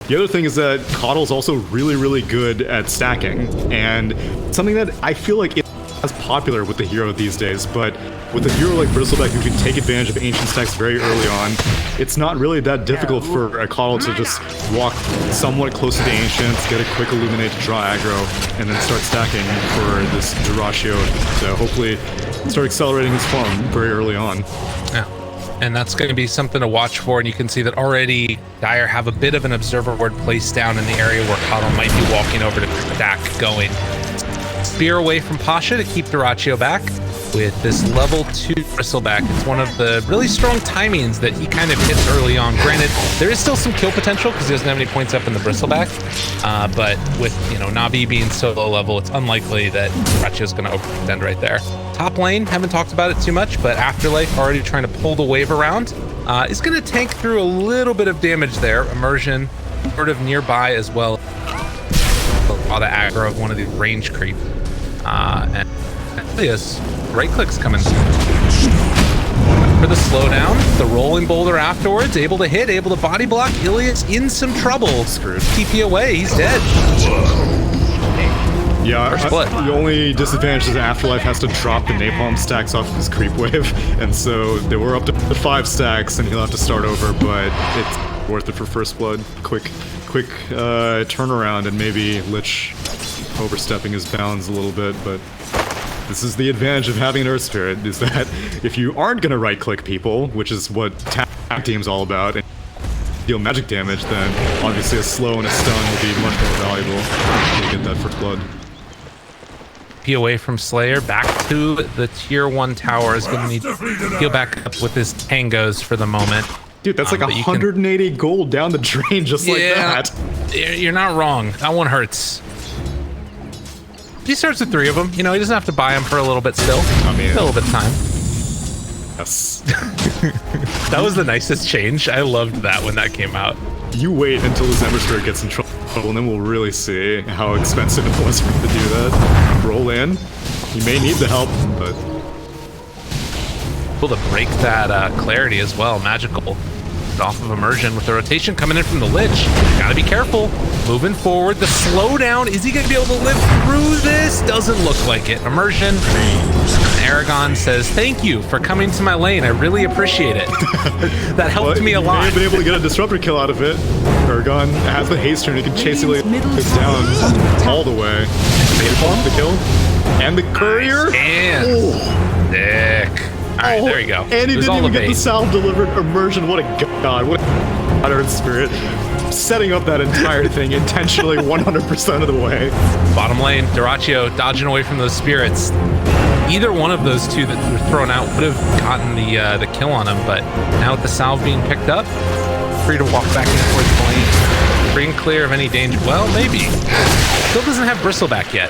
The other thing is that Coddle's also really good at stacking, and something that I feel like is as popular with the hero these days, but with a hero like Bristleback who can take advantage of ancient stacks very early on, it's not really that difficult for a Coddle to just walk somewhat close to the ancients, get a quick illuminate to draw aggro, and then start stacking for this Dyrachyo to hopefully start accelerating his farm very early on. Yeah. And that's going to be something to watch for, and you can see that already Dire have a bit of an observer ward placed down in the area where Coddle might be walking over to stack going. Spear away from Pasha to keep Dyrachyo back with this level 2 Bristleback. It's one of the really strong timings that he kind of hits early on. Granted, there is still some kill potential because he doesn't have any points up in the Bristleback, but with, you know, NaVi being so low level, it's unlikely that Dyrachyo's going to overextend right there. Top lane, haven't talked about it too much, but Afterlife already trying to pull the wave around. Is going to tank through a little bit of damage there. Immersion sort of nearby as well. A lot of aggro of one of the range creep. And Elias, right clicks coming for the slowdown. The rolling boulder afterwards, able to hit, able to body block. Ilias in some trouble. Screwed. TP away, he's dead. Yeah, the only disadvantage is that Afterlife has to drop the napalm stacks off his creep wave, and so they were up to 5 stacks, and he'll have to start over, but it's worth it for first blood. Quick turnaround, and maybe Lich overstepping his bounds a little bit, but this is the advantage of having an Earth Spirit, is that if you aren't going to right-click people, which is what tag team's all about, and deal magic damage, then obviously a slow and a stun will be much more valuable to get that first blood. Away from Slayer, back to the tier 1 tower. Is going to need to heal back up with his tangos for the moment. Dude, that's like 180 gold down the drain just like that. You're not wrong. That one hurts. He starts with 3 of them. You know, he doesn't have to buy them for a little bit still. I mean, a little bit of time. Yes. That was the nicest change. I loved that when that came out. You wait until his Ember Spirit gets in trouble, and then we'll really see how expensive it was for him to do that. Roll in. He may need the help, but able to break that clarity as well. Magical. Off of immersion with the rotation coming in from the Lich. Gotta be careful. Moving forward. The slowdown. Is he gonna be able to live through this? Doesn't look like it. Immersion. Aragon says, "Thank you for coming to my lane. I really appreciate it." That helped me a lot. He may have been able to get a disruptor kill out of it. Aragon has the haste turn. He can chase it down all the way. The kill. And the courier. And Dick. Alright, there you go. And he didn't even get the salve delivered immersion. What a god. What a Earth Spirit. Setting up that entire thing intentionally 100% of the way. Bottom lane, Dyrachyo dodging away from those spirits. Either one of those two that were thrown out would have gotten the kill on him, but now with the salve being picked up, free to walk back in towards the lane. Free and clear of any danger. Well, maybe. Still doesn't have Bristleback yet.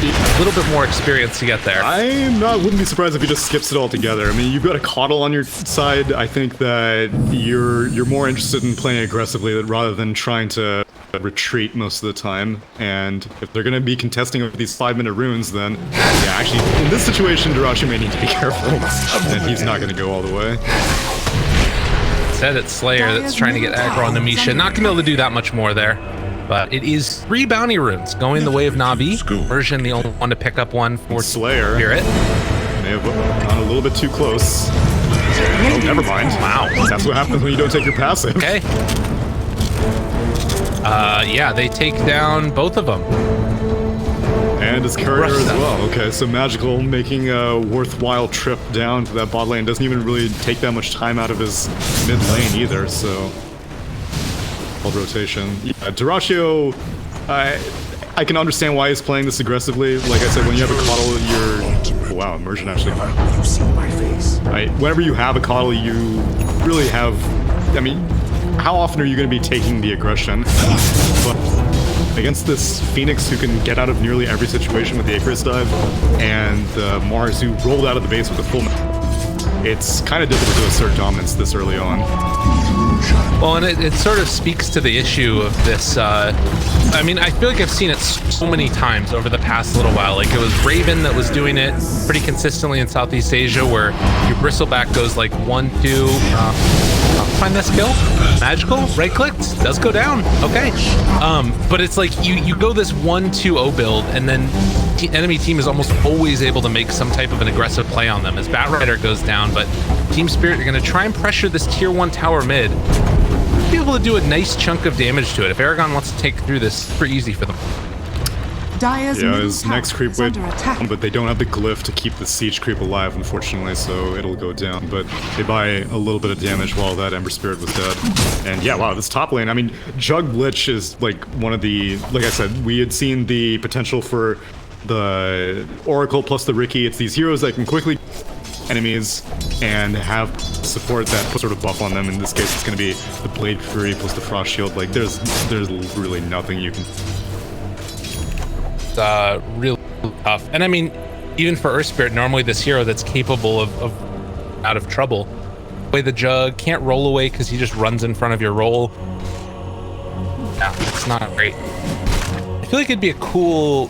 A little bit more experience to get there. Wouldn't be surprised if he just skips it altogether. I mean, you've got a Coddle on your side. I think that you're more interested in playing aggressively rather than trying to retreat most of the time. And if they're going to be contesting with these 5-minute runes, then yeah, actually, in this situation, Dyrachyo may need to be careful, and he's not going to go all the way. Said it's Slayer that's trying to get aggro on Namisha. Not going to be able to do that much more there. But it is 3 bounty runes going the way of NaVi. Version the only one to pick up one for Slayer. Spirit. May have gone a little bit too close. Oh, never mind. Wow. That's what happens when you don't take your passive. Okay. Yeah, they take down both of them. And his courier as well. Okay, so Magical making a worthwhile trip down to that bot lane. Doesn't even really take that much time out of his mid lane either, so... rotation. Yeah, Dyrachyo, I can understand why he's playing this aggressively. Like I said, when you have a Coddle, you're... Wow, immersion actually. You see my face. Whenever you have a Coddle, you really have... I mean, how often are you going to be taking the aggression? But against this Phoenix who can get out of nearly every situation with the Icarus dive, and Mars who rolled out of the base with a full... It's kind of difficult to assert dominance this early on. Well, and it sort of speaks to the issue of this. I mean, I feel like I've seen it so many times over the past little while. Like, it was Raven that was doing it pretty consistently in Southeast Asia, where your bristleback goes like 1-2. Find that skill. Magical. Right clicked. Does go down. Okay. But it's like you go this 1-2-0 build, and then the enemy team is almost always able to make some type of an aggressive play on them as Batrider goes down. But Team Spirit are going to try and pressure this tier 1 tower mid. Be able to do a nice chunk of damage to it. If Aragon wants to take through this, super easy for them. Yeah, his next creep went down, but they don't have the glyph to keep the siege creep alive, unfortunately, so it'll go down. But they buy a little bit of damage while that Ember Spirit was dead. And yeah, wow, this top lane, I mean, Jug Lich is like one of the, like I said, we had seen the potential for the Oracle plus the Riki. It's these heroes that can quickly enemies and have support that puts sort of buff on them. In this case, it's going to be the Blade Fury plus the Frost Shield. Like, there's really nothing you can... Real tough. And I mean, even for Earth Spirit, normally this hero that's capable of out of trouble. Play the Jug, can't roll away because he just runs in front of your roll. Yeah, it's not great. I feel like it'd be a cool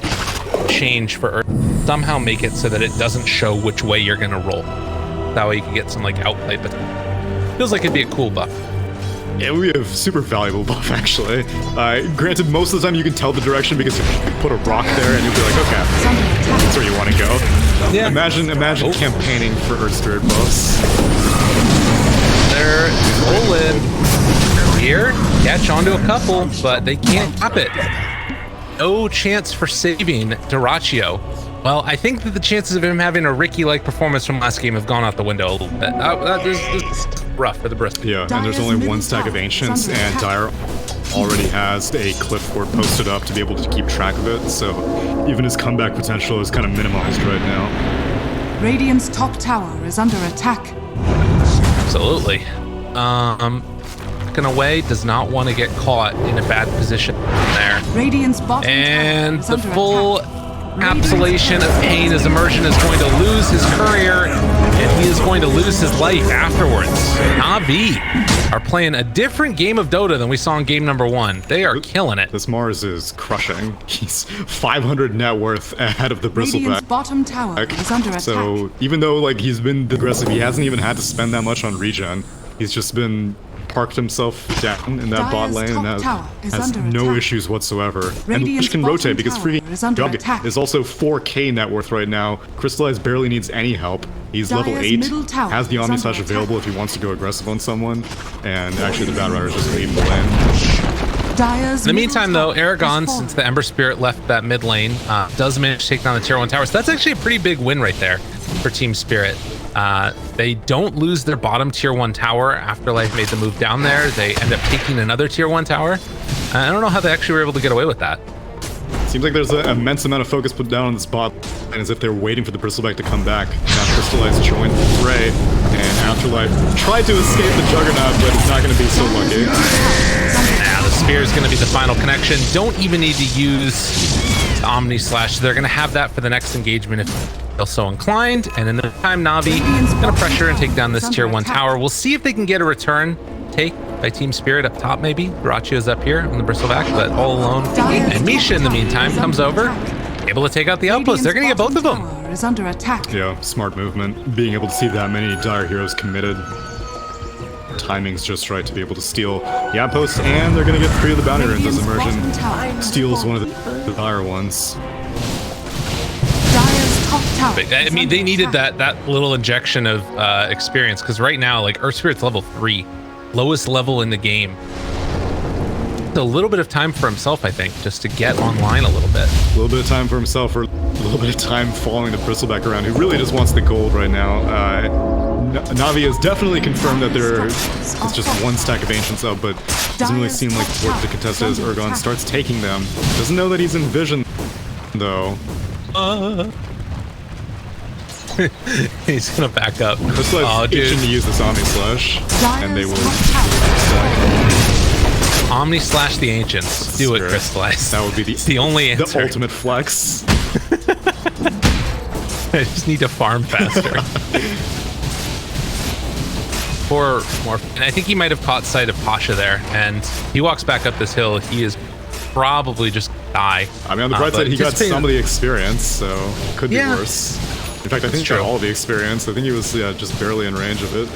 change for Earth. Somehow make it so that it doesn't show which way you're gonna roll. That way you can get some like outplay, but feels like it'd be a cool buff. Yeah, we have super valuable buff, actually. Granted, most of the time you can tell the direction because you put a rock there and you'll be like, okay, that's where you want to go. Yeah. Imagine campaigning for Earth Spirit buffs. They're rolling here, catch onto a couple, but they can't top it. No chance for saving Dyrachyo. Well, I think that the chances of him having a Riki-like performance from last game have gone out the window a little bit. This is rough for the Bristol. Yeah, and there's only one stack of Ancients, and Dire already has a cliff fort posted up to be able to keep track of it, so even his comeback potential is kind of minimized right now. Radiant's top tower is under attack. Absolutely. Backing away, does not want to get caught in a bad position there. Radiant's bottom and tower is the under full attack. Absolation of pain as Immersion is going to lose his courier, and he is going to lose his life afterwards. NaVi are playing a different game of Dota than we saw in game number 1. They are killing it. This Mars is crushing. He's 500 net worth ahead of the Bristleback. Bottom tower is under attack. So even though like he's been aggressive, he hasn't even had to spend that much on regen. He's just been parked himself down in that bot lane and has no issues whatsoever. And Lich can rotate because freaking Jug is also 4k net worth right now. Crystallize barely needs any help. He's level 8, has the Omni Slash available if he wants to go aggressive on someone, and actually the Batrider is just leaving the lane. In the meantime, though, Aragon, since the Ember Spirit left that mid lane, does manage to take down the tier 1 tower. So that's actually a pretty big win right there for Team Spirit. They don't lose their bottom tier 1 tower. Afterlife made the move down there. They end up taking another tier 1 tower. I don't know how they actually were able to get away with that. Seems like there's an immense amount of focus put down on this bot, and as if they're waiting for the Bristleback to come back. Now Crystallize joined the fray, and Afterlife tried to escape the Juggernaut, but it's not going to be so lucky. Now the Spear is going to be the final connection. Don't even need to use the Omni Slash. They're going to have that for the next engagement if they're so inclined. And in the time, NaVi is going to pressure and take down this tier 1 tower. We'll see if they can get a return take by Team Spirit up top, maybe. Dyrachyo's up here on the Bristleback, but all alone. And Misha, in the meantime, comes over, able to take out the outpost. They're going to get both of them. Is under attack. Yeah, smart movement. Being able to see that many Dire heroes committed. Timing's just right to be able to steal the outpost, and they're going to get 3 of the bounty runes as Immersion steals one of the Dire ones. I mean, they needed that little injection of experience, because right now, like, Earth Spirit's level 3, lowest level in the game. A little bit of time for himself, I think, just to get online a little bit. A little bit of time for himself, or a little bit of time following the Bristleback around, who really just wants the gold right now. NaVi has definitely confirmed that there is just 1 stack of Ancients up, but doesn't really seem like worth the contest as Ergon starts taking them. Doesn't know that he's in vision, though. He's gonna back up. Crystallize itching to use this Omni Slash, and they will. Omni Slash the Ancients. Do it, Crystallize. That would be the only answer. The ultimate flex. I just need to farm faster. for more. And I think he might have caught sight of Pasha there, and he walks back up this hill. He is probably just die. I mean, on the bright side, he got some of the experience, so it could be worse. In fact, I think he got all the experience. I think he was just barely in range of it.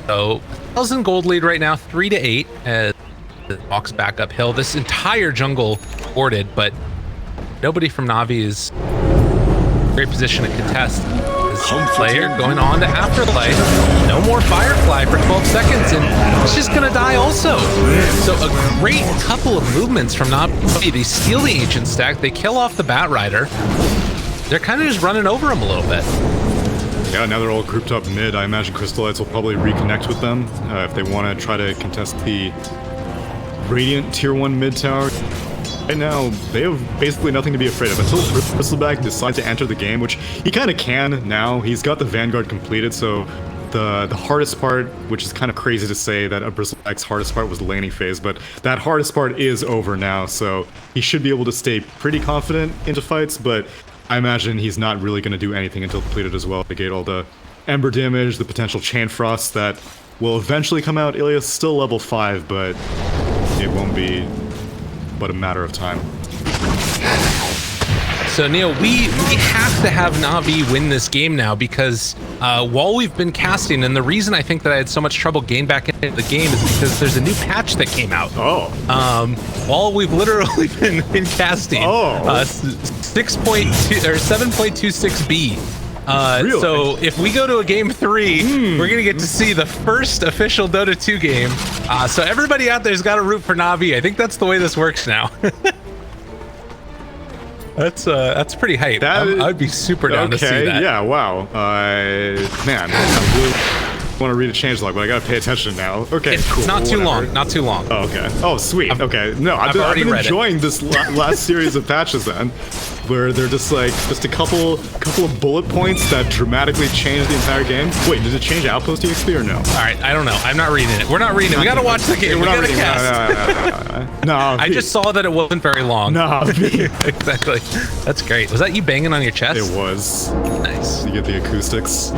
So 1,000 gold lead right now, 3-8 as it walks back uphill. This entire jungle boarded, but nobody from NaVi is in a great position to contest. This player going on to Afterlife. No more Firefly for 12 seconds, and it's just gonna die also. So a great couple of movements from NaVi. They steal the Ancient Stack, they kill off the Bat Rider. They're kind of just running over him a little bit. Yeah, now they're all grouped up mid. I imagine Crystallites will probably reconnect with them if they want to try to contest the Radiant Tier 1 mid tower. Right now, they have basically nothing to be afraid of until Bristleback decides to enter the game, which he kind of can now. He's got the Vanguard completed, so the hardest part, which is kind of crazy to say that a Bristleback's hardest part was the laning phase, but that hardest part is over now, so he should be able to stay pretty confident into fights, but I imagine he's not really going to do anything until depleted as well. Negate all the Ember damage, the potential Chain Frost that will eventually come out. Ilias still level 5, but it won't be but a matter of time. So Neil, we have to have NaVi win this game now because while we've been casting, and the reason I think that I had so much trouble getting back into the game is because there's a new patch that came out. Oh. While we've literally been casting. 6.2 or 7.26B. Really? So if we go to a game 3, we're gonna get to see the first official Dota 2 game. So everybody out there's got to root for NaVi. I think that's the way this works now. That's pretty hype. I'd be super down to see that. Yeah, wow. Man, I really want to read a changelog, but I gotta pay attention now. Okay, it's cool. Not too long. Not too long. Oh, okay. Oh, sweet. Okay. No, I've been enjoying this last series of patches then, where they're just like a couple of bullet points that dramatically change the entire game. Wait, did it change Outpost EXP or no? All right, I don't know. I'm not reading it. We're not reading it. We gotta watch the game. We gotta cast. No. I just saw that it wasn't very long. No. Exactly. That's great. Was that you banging on your chest? It was. Nice. You get the acoustics.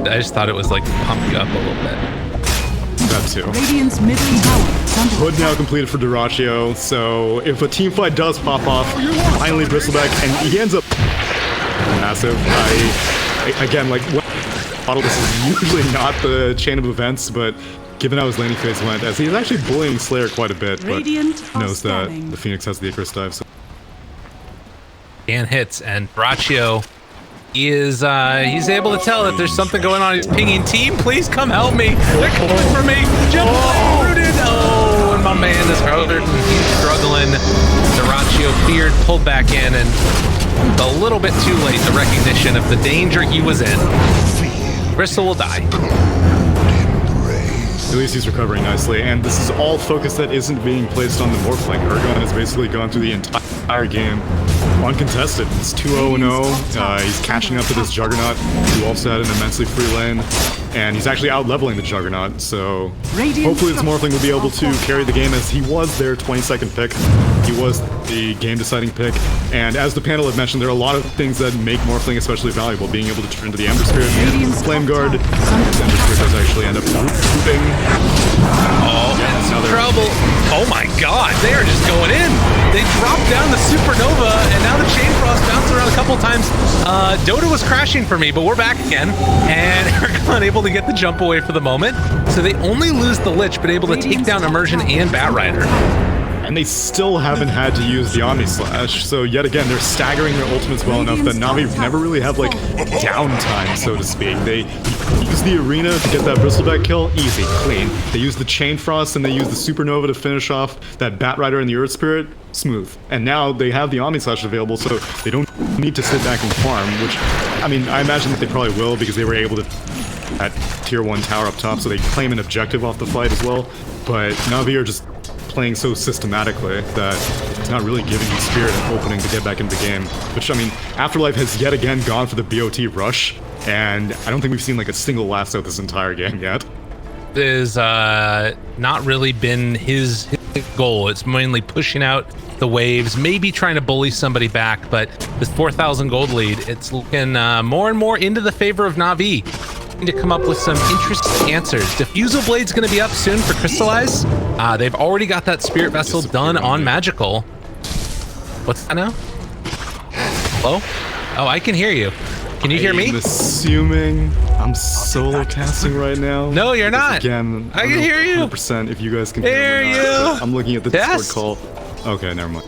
I just thought it was like pump you up a little bit. That too. Radiant's middle tower is under Hood now completed for Dyrachyo, so if a team fight does pop off, finally Bristleback, and he ends up massive. Again, like, this is usually not the chain of events, but given how his laning phase went, as he's actually bullying Slayer quite a bit, but knows that the Phoenix has the Icarus dive. So. Dan hits, and Dyrachyo is he's able to tell that there's something going on. He's pinging, team, please come help me. They're coming for me. Jump rooted. Oh, and my man is hurt and he's struggling. Dyrachyo feared, pulled back in, and a little bit too late, the recognition of the danger he was in. Crystal will die. At least he's recovering nicely, and this is all focus that isn't being placed on the Morphling. Ergon has basically gone through the entire game uncontested. It's 2-0-0. He's catching up to this Juggernaut, who also had an immensely free lane, and he's actually out-leveling the Juggernaut, so hopefully this Morphling will be able to carry the game, as he was their 22nd pick. He was the game-deciding pick, and as the panel had mentioned, there are a lot of things that make Morphling especially valuable, being able to turn to the Ember Spirit, Flame Guard. This Ember Spirit does actually end up looping. Oh, it's trouble. Oh my god, they are just going in. They dropped down the Supernova, and now the Chain Frost bounced around a couple times. Dota was crashing for me, but we're back again, and Ergon able to get the jump away for the moment. So they only lose the Lich, but able to take down Immersion and Bat Rider. And they still haven't had to use the Omni Slash, so yet again, they're staggering their ultimates well enough that NaVi never really have, like, downtime, so to speak. They use the Arena to get that Bristleback kill, easy, clean. They use the Chain Frost and they use the Supernova to finish off that Bat Rider and the Earth Spirit, smooth. And now they have the Omni Slash available, so they don't need to sit back and farm, which, I mean, I imagine that they probably will, because they were able to that Tier 1 tower up top, so they claim an objective off the fight as well. But NaVi are just playing so systematically that it's not really giving you spirit and opening to get back into the game. Which, I mean, Afterlife has yet again gone for the BO3 rush, and I don't think we've seen like a single last out this entire game yet. It is not really been his goal. It's mainly pushing out the waves, maybe trying to bully somebody back, but this 4,000 gold lead, it's looking more and more into the favor of NaVi. To come up with some interesting answers. Diffusal Blade's going to be up soon for Crystallize. They've already got that Spirit Vessel done on Magical. What's that now? Hello? Oh, I can hear you. Can you hear me? I'm assuming I'm solo casting right now. No, you're not. Again, I can hear you. 100% if you guys can hear me. I'm looking at the Discord call. Okay, never mind.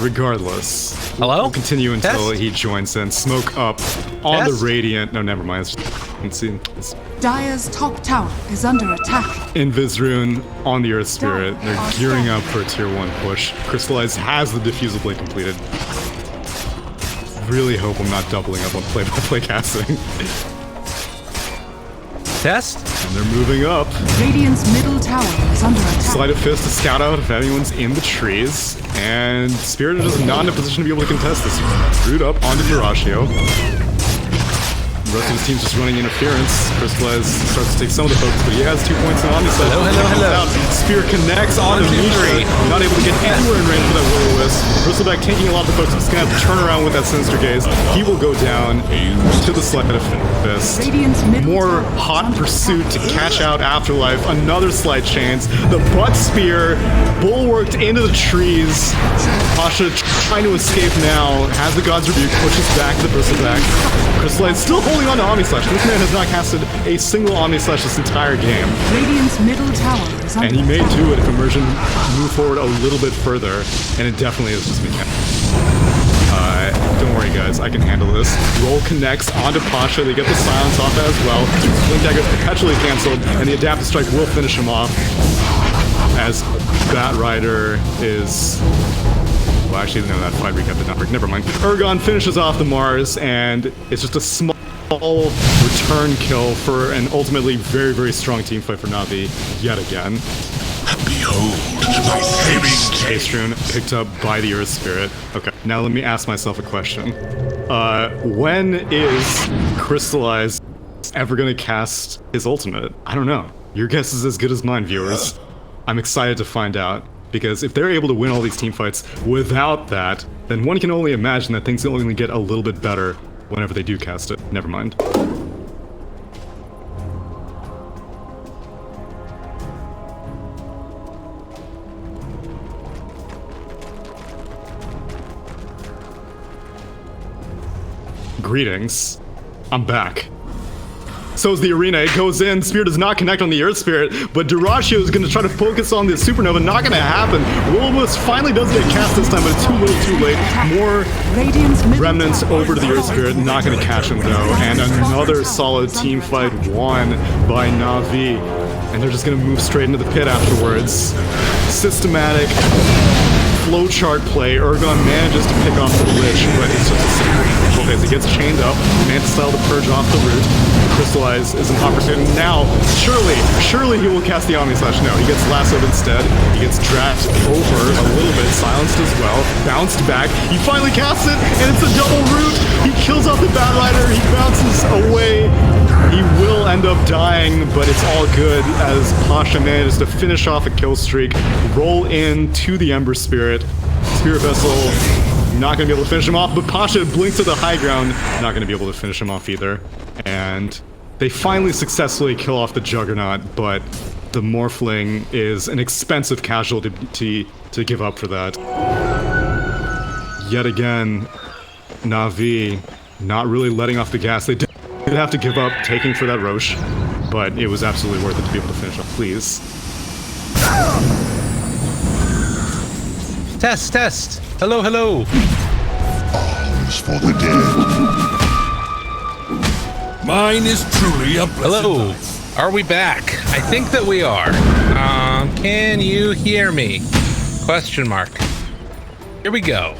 Regardless, hello? We'll continue until he joins in. Smoke up on the Radiant. No, never mind. Let's see. Dire's top tower is under attack. Invis Rune on the Earth Spirit. They're gearing up for a tier 1 push. Crystallize has the Diffusal Blade completed. Really hope I'm not doubling up on play-by-play casting. Test. And they're moving up. Radiant's middle tower is under attack. Sleight of Fist to scout out if anyone's in the trees. And Spirit is not in a position to be able to contest this. Root up onto Duratio. The rest of his team's just running interference. Crystallize starts to take some of the focus, but he has 2 points in Omnislash. Hello. Spear connects on the Mishra. Not able to get anywhere in range for that Will-O-Wisp. Bristleback taking a lot of the focus. He's going to have to turn around with that Sinister Gaze. He will go down to the Sleight of Fist. More hot pursuit to catch out Afterlife. Another Slight Chains. The Butt Spear bulwarked into the trees. Pasha trying to escape now. Has the God's Rebuke. Pushes back the Bristleback. Crystallize still holding on to Omnislash. This man has not casted a single Omnislash this entire game. Radiant's middle tower is under and he may do it if Immersion move forward a little bit further, and it definitely is just me. Don't worry guys, I can handle this. Roll connects onto Pasha, they get the silence off as well. Blink Dagger's perpetually cancelled, and the Adaptive Strike will finish him off. As Batrider is... Well, actually, no, that fight recap did not work. Never mind. Urgon finishes off the Mars, and it's just a small return kill for an ultimately very, very strong team fight for NaVi yet again. Behold my saving Haste Rune picked up by the Earth Spirit. Okay, now let me ask myself a question. When is Crystallize ever gonna cast his ultimate? I don't know. Your guess is as good as mine, viewers. I'm excited to find out. Because if they're able to win all these team fights without that, then one can only imagine that things will only get a little bit better whenever they do cast it. Never mind. Greetings. I'm back. So is the arena. It goes in. Spear does not connect on the Earth Spirit, but Duratio is going to try to focus on the Supernova. Not going to happen. Will-O-Wisp finally does get cast this time, but it's too little, too late. More remnants over to the Earth Spirit. Not going to catch him though. And another solid team fight won by NaVi. And they're just going to move straight into the pit afterwards. Systematic flowchart play. Urgon manages to pick off the Lich, but it's just a simple as he gets chained up. Manta Style to purge off the root. Crystallize is an opportunity. Now, surely he will cast the Omnislash. No, he gets lassoed instead. He gets dragged over a little bit, silenced as well, bounced back. He finally casts it, and it's a double root. He kills off the Batrider. He bounces away. He will end up dying, but it's all good as Pasha manages to finish off a kill streak, roll in to the Ember Spirit. Spirit Vessel not going to be able to finish him off, but Pasha blinks to the high ground, not going to be able to finish him off either. And they finally successfully kill off the Juggernaut, but the Morphling is an expensive casualty to give up for that. Yet again, NaVi not really letting off the gas. They did have to give up taking for that Roche, but it was absolutely worth it to be able to finish off. Please. Test. Hello. Arms for the dead. Mine is truly a blessed Hello. life. Are we back? I think that we are. Can you hear me? Question mark. Here we go.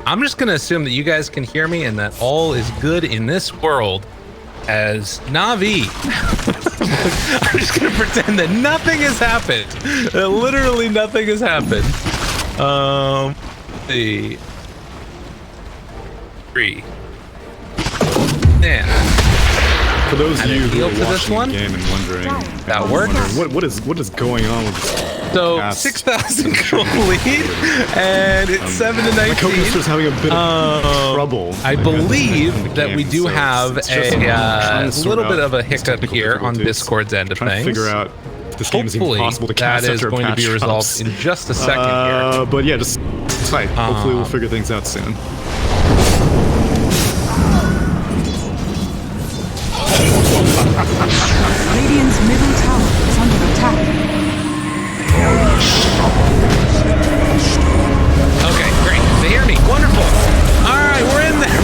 I'm just gonna assume that you guys can hear me and that all is good in this world as NaVi. I'm just gonna pretend that nothing has happened. That literally nothing has happened. Let's see. 3. Yeah. For those of you who are watching one? the game and wondering, That works. what is going on with this So Yes. 6,000 gold lead, and it's 7 to 19. My co-caster's having a bit of trouble. I believe that we do have a little bit of a hiccup here on Discord's end of trying things. to figure out if this game is even Hopefully, possible to that cast is after a going to patch be resolved drops. in just a second here. But yeah, just tight. Hopefully we'll figure things out soon. Radiant's middle tower is under attack. Okay, great. They hear me. Wonderful. All right, we're in there.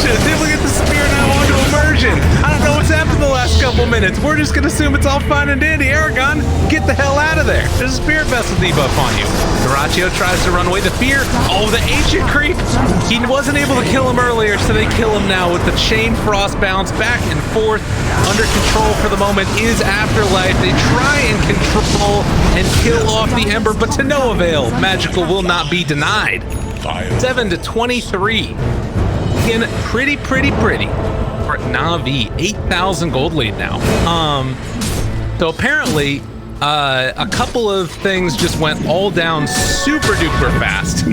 See if we get the spear now onto immersion. I don't know what's happened the last couple minutes. We're just going to assume it's all fine and dandy. Aragon, get the hell out of there. There's a spirit vessel debuff on you. Narachio tries to run away. The fear. Oh, the ancient creep. He wasn't able to kill him earlier, so they kill him now with the chain frost bounce back and forth. Under control for the moment is Afterlife. They try and control and kill off the Ember, but to no avail. Magical will not be denied. 7 to 23. Again, pretty for NaVi. 8,000 gold lead now. So apparently, a couple of things just went all down super duper fast. The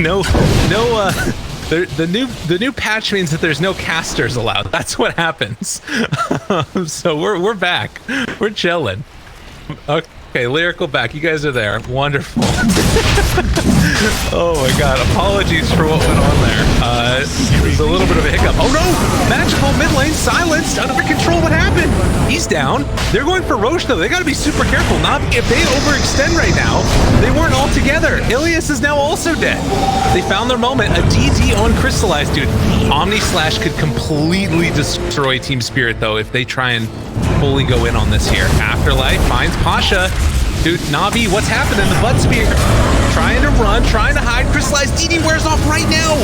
new patch means that there's no casters allowed. That's what happens. So we're back. We're chilling. Okay, Lyrical back. You guys are there. Wonderful. Oh my god. Apologies for what went on there. It was a little bit of a hiccup. Oh no! Magical mid lane silenced. Under control. What happened? He's down. They're going for Roche though. They gotta be super careful. Not if they overextend right now, they weren't all together. Ilias is now also dead. They found their moment. A DD on Crystallized, dude. Omni Slash could completely destroy Team Spirit though if they try and fully go in on this here. Afterlife finds Pasha. Dude, NaVi, what's happening? The Bud Spear trying to run, trying to hide. Crystallized DD wears off right now.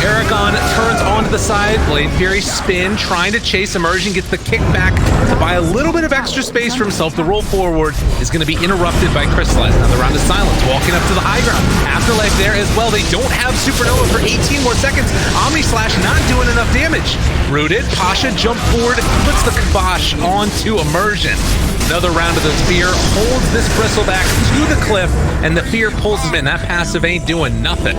Aragon turns onto the side. Blade Fury spin, trying to chase Immersion, gets the kickback to buy a little bit of extra space for himself. The roll forward is going to be interrupted by Crystallized. Now the round of silence, walking up to the high ground. Afterlife there as well. They don't have Supernova for 18 more seconds. Omni Slash not doing enough damage. Rooted, Pasha jump forward, puts the kibosh onto Immersion. Another round of the spear holds this bristleback to the cliff, and the fear pulls him in. That passive ain't doing nothing.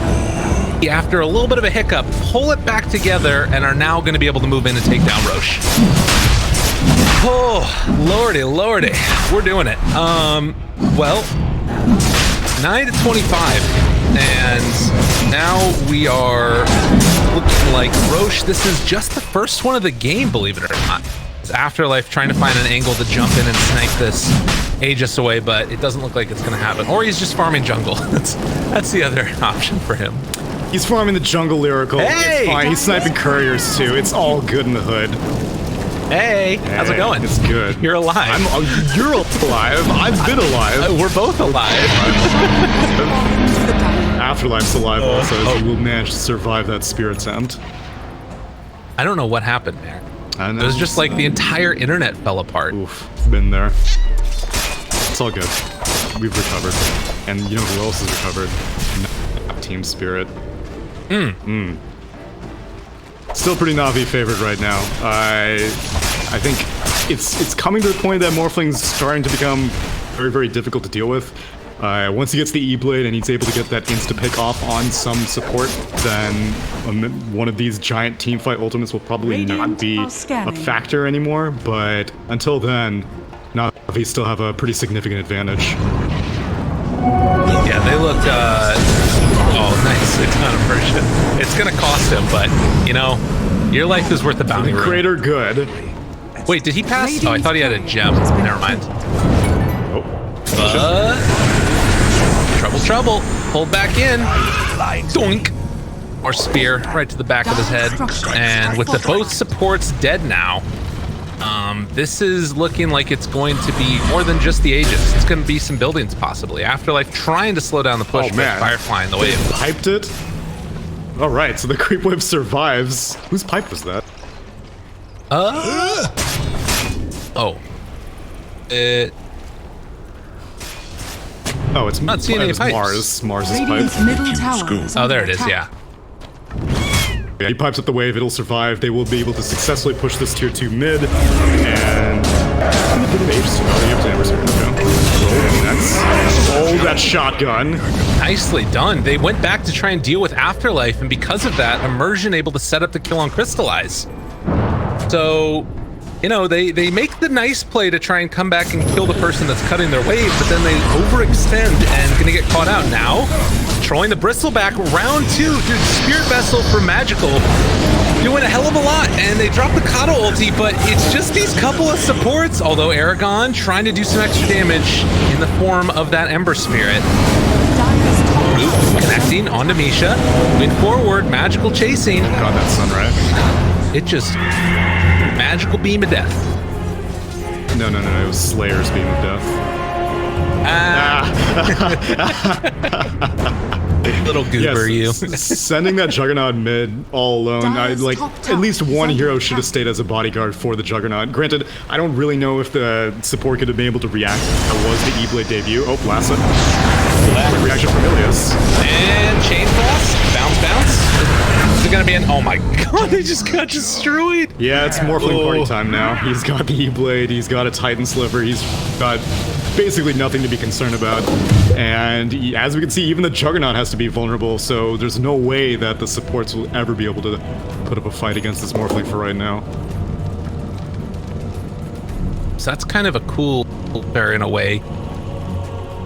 After a little bit of a hiccup, pull it back together and are now going to be able to move in and take down Roche. Oh, lordy. We're doing it. Well, 9 to 25. And now we are looking like Roche. This is just the first one of the game, believe it or not. Afterlife trying to find an angle to jump in and snipe this Aegis away, but it doesn't look like it's going to happen. Or he's just farming jungle. That's the other option for him. He's farming the jungle, Lyrical. Hey! It's fine. He's sniping couriers too. It's all good in the hood. Hey, how's it going? It's good. You're alive. You're alive. I've been alive. We're both alive. Afterlife's alive also, as he will manage to survive that spear attempt. I don't know what happened there. I know. It was just like the entire internet fell apart. Oof, been there. It's all good. We've recovered. And you know who else has recovered? Team Spirit. Still pretty NaVi favored right now. I think it's coming to the point that Morphling's starting to become very, very difficult to deal with. Once he gets the E-Blade and he's able to get that insta-pick off on some support, then one of these giant teamfight ultimates will probably not be a factor anymore, but until then, NaVi still have a pretty significant advantage. Yeah, they looked, nicely done, Immersion. It's gonna cost him, but, you know, your life is worth the bounty room. Greater good. Wait, did he pass? Oh, I thought he had a gem. Never mind. Trouble. Pulled back in. Doink. Or spear right to the back of his head. And with the both supports dead now, this is looking like it's going to be more than just the Aegis. It's going to be some buildings possibly. Afterlife trying to slow down the push, but Firefly in the way. Piped it. All right, so the creep wave survives. Whose pipe was that? Oh, it's not seeing any pipes. Mars's pipe. Radiant's middle tower is Oh, under there it is. attack. Yeah. He pipes up the wave, it'll survive. They will be able to successfully push this tier 2 mid, and... Oh, you have to that shotgun. Nicely done. They went back to try and deal with Afterlife, and because of that, Immersion able to set up the kill on Crystallize. So, you know, they make the nice play to try and come back and kill the person that's cutting their wave, but then they overextend and gonna get caught out. Now, controlling the Bristleback, round 2, dude, Spirit Vessel for Magical, doing a hell of a lot, and they drop the Kato ulti, but it's just these couple of supports, although Aragon trying to do some extra damage in the form of that Ember Spirit. Root connecting onto Misha, moving forward, Magical chasing. God, that Sunray. It just... Magical beam of death. No, it was Slayer's beam of death. Little goober, you. Sending that Juggernaut mid all alone, at least one hero should have stayed as a bodyguard for the Juggernaut. Granted, I don't really know if the support could have been able to react. That was the E-Blade debut. Oh, blast it. Reaction from Ilias. And Chain Frost. Bounce. Is it gonna be an... Oh my god, they just got destroyed. Yeah, it's Morphling party time now. He's got the E-Blade, he's got a Titan Sliver, he's got basically nothing to be concerned about. And as we can see, even the Juggernaut has to be vulnerable, so there's no way that the supports will ever be able to put up a fight against this Morphling for right now. So that's kind of a cool pair in a way.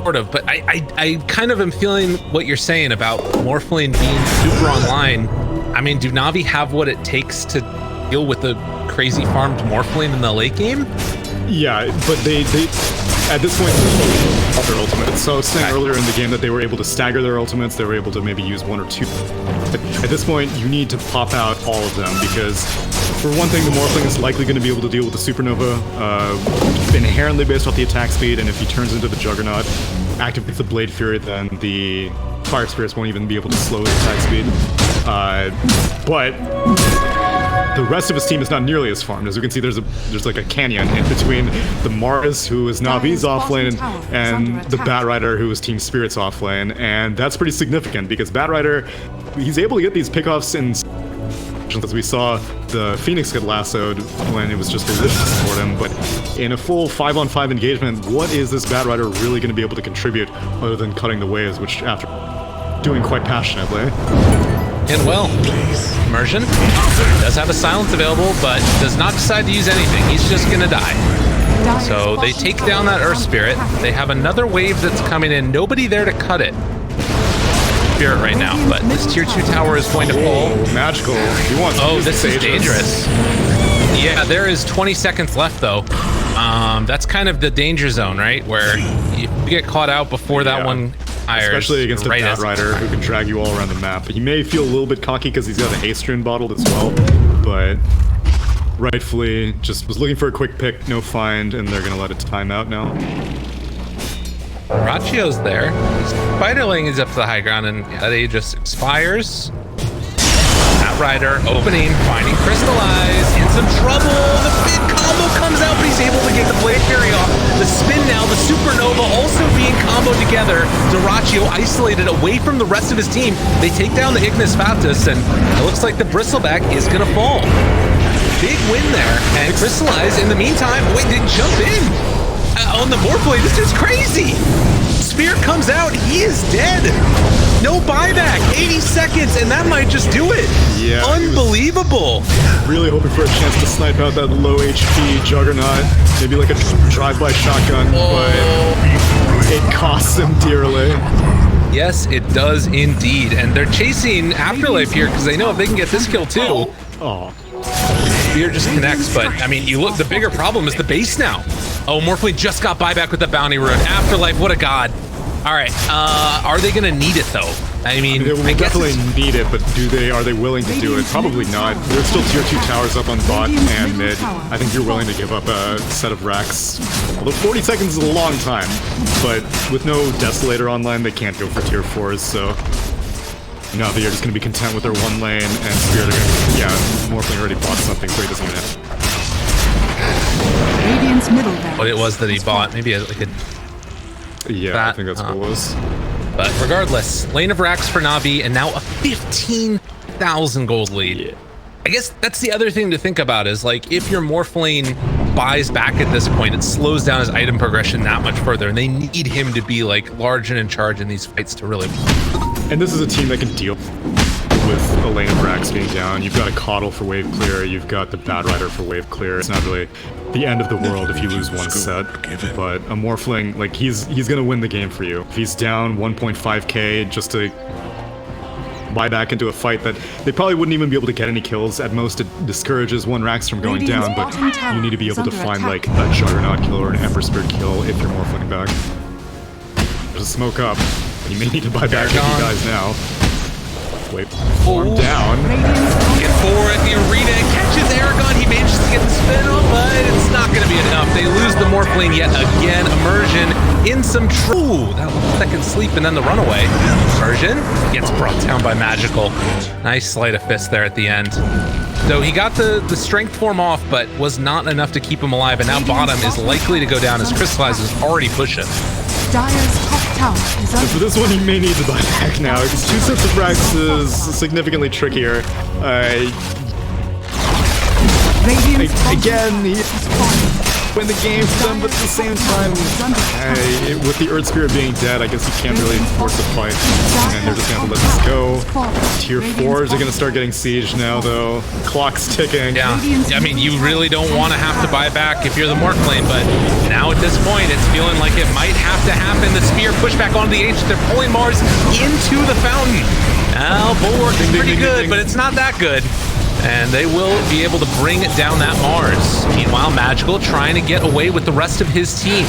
Sort of, but I kind of am feeling what you're saying about Morphling being super online. I mean, do NaVi have what it takes to deal with the crazy farmed Morphling in the late game? Yeah, but they at this point, their ultimates. So I was saying earlier in the game that they were able to stagger their ultimates, they were able to maybe use one or two. But at this point, you need to pop out all of them, because for one thing, the Morphling is likely going to be able to deal with the Supernova, inherently based off the attack speed, and if he turns into the Juggernaut, activates the Blade Fury, then the Fire Spirits won't even be able to slow his attack speed. But the rest of his team is not nearly as farmed. As you can see, there's like a canyon in between the Mars, who is NaVi's offlane, and the Batrider, who is Team Spirit's offlane, and that's pretty significant because Batrider, he's able to get these pickoffs in. As we saw the Phoenix get lassoed when it was just a wish to support him, but in a full 5-on-5 engagement, what is this Batrider really going to be able to contribute other than cutting the waves, which after doing quite passionately. And well, Immersion does have a silence available, but does not decide to use anything. He's just gonna die. So they take down that Earth Spirit. They have another wave that's coming in. Nobody there to cut it. Spirit right now, but this tier 2 tower is going to fall. Magical. He wants to use this is dangerous. Yeah, there is 20 seconds left though. That's kind of the danger zone, right? Where you get caught out before that one fires. Especially against a Batrider who can drag you all around the map. He may feel a little bit cocky because he's got the Haste Rune bottled as well, but rightfully just was looking for a quick pick, no find, and they're gonna let it time out now. Rachio's there. Spiderling is up to the high ground, and that age just expires. Batrider opening, finding Crystallize, in some trouble. The big combo comes out, but he's able to get the Blade Fury off. The spin now, the Supernova also being comboed together. Rachio isolated away from the rest of his team. They take down the Ignis Fatuus, and it looks like the Bristleback is gonna fall. Big win there, and Crystallize in the meantime, wait, didn't jump in. On the Morphling, this is crazy! Spear comes out, he is dead! No buyback, 80 seconds, and that might just do it! Yeah. Unbelievable! Really hoping for a chance to snipe out that low HP Juggernaut. Maybe like a drive-by shotgun, but it costs him dearly. Yes, it does indeed, and they're chasing Afterlife here because they know if they can get this kill too. Oh. Spear just connects, but I mean, you look, the bigger problem is the base now. Oh, Morphling just got buyback with the bounty rune. Afterlife, what a god. All right, are they gonna need it though? I mean, they will definitely need it, but are they willing to do it? Probably not. There's still tier 2 towers up on bot and mid. I think you're willing to give up a set of racks. Although 40 seconds is a long time, but with no Desolator online, they can't go for tier 4s, so NaVi are just going to be content with their one lane, and Spirit are going to, Morphling already bought something, so he doesn't even have. Radiant's middle barracks. What it was that he bought, maybe like a... Yeah, I think that's what it was. But regardless, lane of racks for NaVi, and now a 15,000 gold lead. Yeah. I guess that's the other thing to think about is like if your Morphling buys back at this point, it slows down his item progression that much further, and they need him to be like large and in charge in these fights to really. And this is a team that can deal with Elena Brax being down. You've got a Coddle for wave clear, you've got the Bad Rider for wave clear. It's not really the end of the world if you lose one set, but a Morphling, like he's gonna win the game for you. If he's down 1.5k just to buy back into a fight that they probably wouldn't even be able to get any kills. At most, it discourages one Rax from going down, but you need to be able to find like a Juggernaut kill or an Ember Spirit kill if you're Morphling back. There's a smoke up. You may need to buy back if he dies now. Wait, farm down. Get forward at the arena, catches Aragon. He manages to get the spin on, but it's not going to be enough. They lose the Morphling yet again. Immersion in some true. That second sleep and then the runaway. Immersion gets brought down by Magical. Nice sleight of fist there at the end. So he got the strength form off, but was not enough to keep him alive. And now bottom is likely to go down as Crystallize is already pushing. Dire's top tower is So for this one, you may need to buy back now, because 2 sets of Rax is significantly trickier. Again, he win the game for them, but at the same time, with the Earth Spirit being dead, I guess you can't really force a fight, and they're just gonna have to let this go. Tier 4s are gonna start getting sieged now, though. Clock's ticking. Yeah, I mean, you really don't want to have to buy back if you're the Morphling, but now at this point, it's feeling like it might have to happen. The spear pushed back onto the Ancient. They're pulling Mars into the fountain. Now, Bulwark is pretty good, but it's not that good. And they will be able to bring down that Mars. Meanwhile, Magical trying to get away with the rest of his team.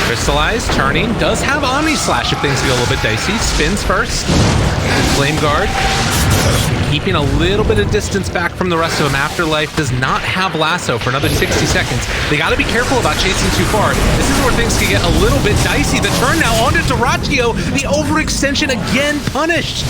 Crystallize, turning, does have Omni Slash if things get a little bit dicey. Spins first. Flame Guard. Keeping a little bit of distance back from the rest of them. Afterlife does not have Lasso for another 60 seconds. They got to be careful about chasing too far. This is where things can get a little bit dicey. The turn now onto Terratio. The overextension again punished.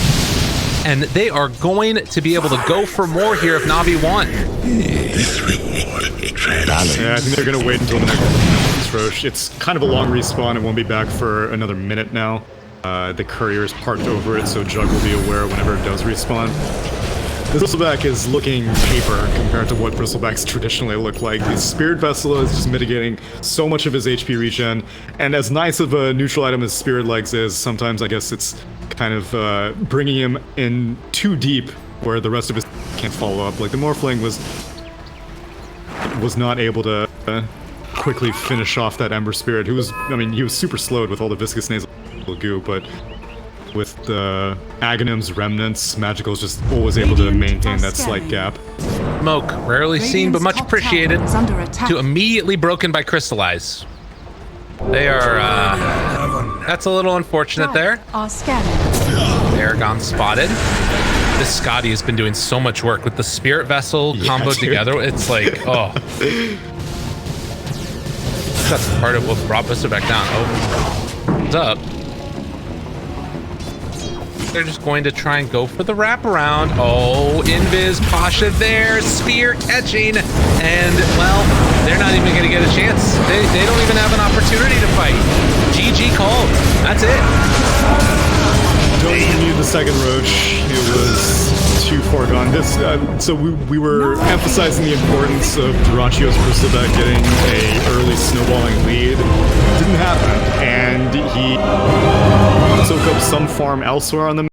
And they are going to be able to go for more here if NaVi won. This reward is Yeah, I think they're going to wait until the next Roche. It's kind of a long respawn. It won't be back for another minute now. The courier is parked over it, so Jug will be aware whenever it does respawn. This Bristleback is looking paper compared to what Bristlebacks traditionally look like. The Spirit Vessel is just mitigating so much of his HP regen, and as nice of a neutral item as Spirit Legs is, sometimes I guess it's kind of bringing him in too deep where the rest of his can't follow up. Like the Morphling was not able to quickly finish off that Ember Spirit, who was, I mean, he was super slowed with all the viscous nasal goo, but with the Aghanim's remnants, Magical's just always able to maintain that slight gap. Smoke, rarely seen but much appreciated, to immediately broken by Crystallize. They are, that's a little unfortunate there. Aragon spotted. This Scotty has been doing so much work with the Spirit Vessel combo together. It's like, oh. That's part of what brought Buster back down. Oh, what's up? They're just going to try and go for the wraparound. Oh, Invis, Pasha there, spear catching, and, well, they're not even going to get a chance. They don't even have an opportunity to fight. GG called. That's it. Don't even need the second Roach. It was too far gone. This, so we were emphasizing the importance of Terratio's Bristleback getting a early snowballing lead. Didn't happen, and he took up some farm elsewhere on the